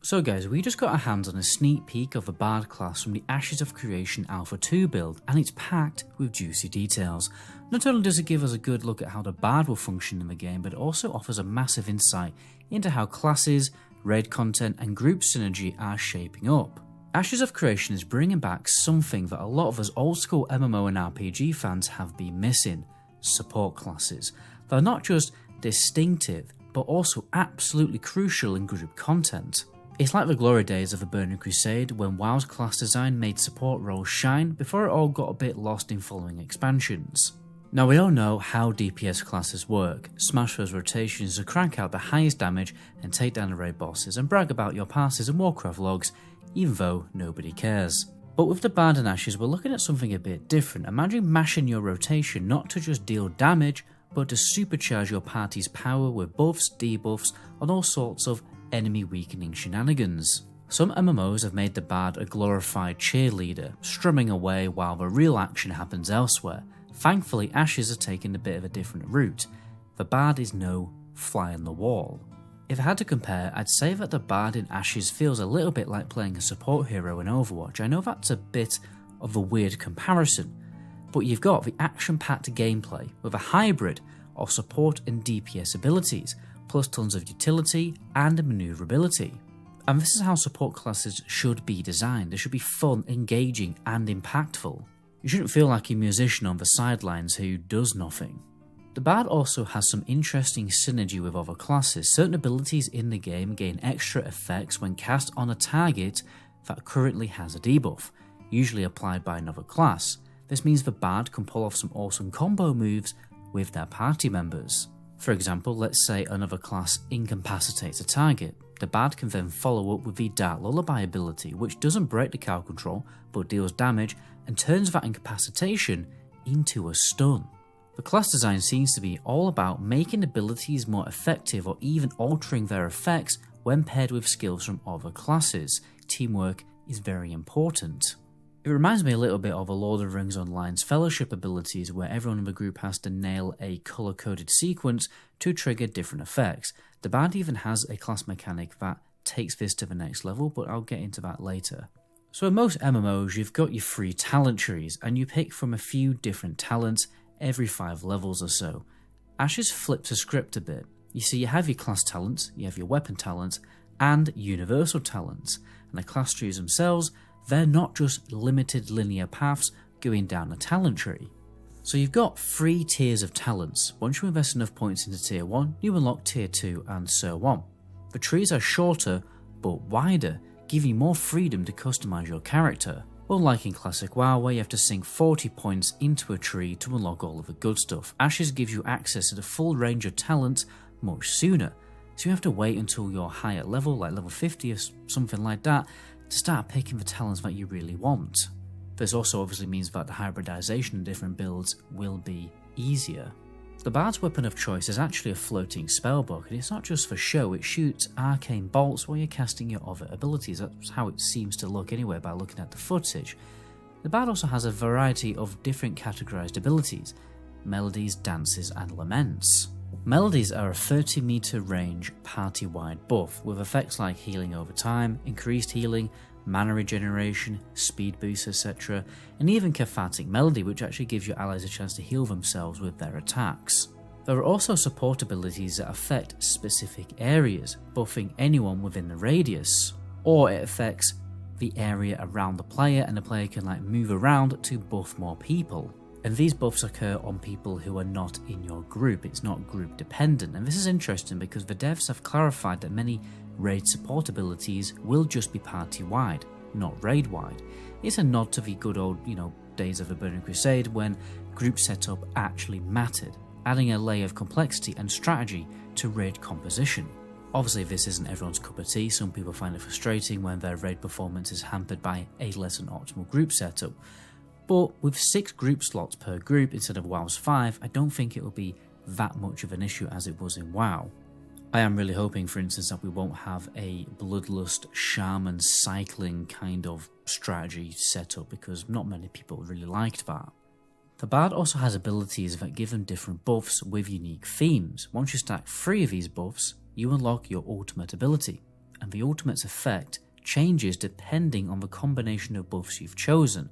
So guys, we just got our hands on a sneak peek of the Bard class from the Ashes of Creation Alpha 2 build, and it's packed with juicy details. Not only does it give us a good look at how the Bard will function in the game, but it also offers a massive insight into how classes, raid content and group synergy are shaping up. Ashes of Creation is bringing back something that a lot of us old school MMO and RPG fans have been missing: support classes. They're not just distinctive, but also absolutely crucial in group content. It's like the glory days of the Burning Crusade, when WoW's class design made support roles shine before it all got a bit lost in following expansions. Now we all know how DPS classes work. Smash those rotations to crank out the highest damage and take down the raid bosses and brag about your passes and Warcraft logs, even though nobody cares. But with the Bard and Ashes, we're looking at something a bit different. Imagine mashing your rotation not to just deal damage, but to supercharge your party's power with buffs, debuffs, and all sorts of enemy weakening shenanigans. Some MMOs have made the Bard a glorified cheerleader, strumming away while the real action happens elsewhere. Thankfully, Ashes are taking a bit of a different route. The Bard is no fly on the wall. If I had to compare, I'd say that the Bard in Ashes feels a little bit like playing a support hero in Overwatch. I know that's a bit of a weird comparison, but you've got the action-packed gameplay with a hybrid of support and DPS abilities, plus tons of utility and maneuverability. And this is how support classes should be designed. They should be fun, engaging and impactful. You shouldn't feel like a musician on the sidelines who does nothing. The Bard also has some interesting synergy with other classes. Certain abilities in the game gain extra effects when cast on a target that currently has a debuff, usually applied by another class. This means the Bard can pull off some awesome combo moves with their party members. For example, let's say another class incapacitates a target. The Bard can then follow up with the Dark Lullaby ability, which doesn't break the cow control but deals damage and turns that incapacitation into a stun. The class design seems to be all about making abilities more effective or even altering their effects when paired with skills from other classes. Teamwork is very important. It reminds me a little bit of a Lord of the Rings Online's Fellowship abilities, where everyone in the group has to nail a colour-coded sequence to trigger different effects. The Bard even has a class mechanic that takes this to the next level, but I'll get into that later. So in most MMOs, you've got your 3 talent trees, and you pick from a few different talents every 5 levels or so. Ashes flips the script a bit. You see, you have your class talents, you have your weapon talents, and universal talents, and the class trees themselves, they're not just limited linear paths going down a talent tree. So you've got 3 tiers of talents. Once you invest enough points into tier 1, you unlock tier 2 and so on. The trees are shorter but wider, giving you more freedom to customise your character. Unlike in classic WoW, where you have to sink 40 points into a tree to unlock all of the good stuff, Ashes gives you access to the full range of talents much sooner. So you have to wait until you're higher level, like level 50 or something like that, to start picking the talents that you really want. This also obviously means that the hybridization in different builds will be easier. The Bard's weapon of choice is actually a floating spellbook, and it's not just for show, it shoots arcane bolts while you're casting your other abilities. That's how it seems to look anyway by looking at the footage. The Bard also has a variety of different categorized abilities: melodies, dances and laments. Melodies are a 30 meter range party-wide buff with effects like healing over time, increased healing, mana regeneration, speed boost, etc, and even cathartic melody, which actually gives your allies a chance to heal themselves with their attacks. There are also support abilities that affect specific areas, buffing anyone within the radius, or it affects the area around the player and the player can move around to buff more people. And these buffs occur on people who are not in your group. It's not group dependent, and this is interesting because the devs have clarified that many raid support abilities will just be party wide, not raid wide. It's a nod to the good old, days of the Burning Crusade when group setup actually mattered, adding a layer of complexity and strategy to raid composition. Obviously this isn't everyone's cup of tea. Some people find it frustrating when their raid performance is hampered by a less than optimal group setup. But with 6 group slots per group instead of WoW's 5, I don't think it will be that much of an issue as it was in WoW. I am really hoping, for instance, that we won't have a Bloodlust shaman cycling kind of strategy setup, because not many people really liked that. The Bard also has abilities that give them different buffs with unique themes. Once you stack 3 of these buffs, you unlock your ultimate ability. and the ultimate's effect changes depending on the combination of buffs you've chosen.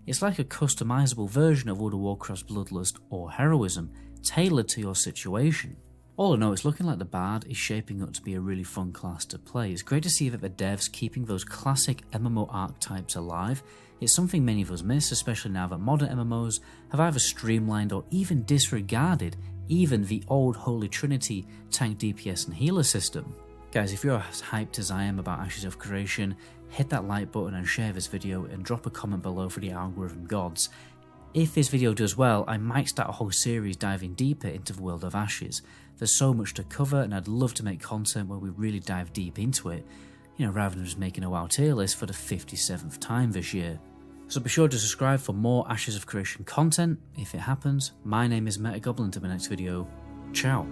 It's like a customizable version of World of Warcraft's Bloodlust or Heroism, tailored to your situation. All in all, it's looking like the Bard is shaping up to be a really fun class to play. It's great to see that the devs keeping those classic MMO archetypes alive. It's something many of us miss, especially now that modern MMOs have either streamlined or even disregarded even the old Holy Trinity tank, DPS and healer system. Guys, if you're as hyped as I am about Ashes of Creation, hit that like button and share this video and drop a comment below for the algorithm gods. If this video does well, I might start a whole series diving deeper into the world of Ashes. There's so much to cover and I'd love to make content where we really dive deep into it, rather than just making a WoW tier list for the 57th time this year. So be sure to subscribe for more Ashes of Creation content if it happens. My name is Metagoblin. Until the next video, ciao.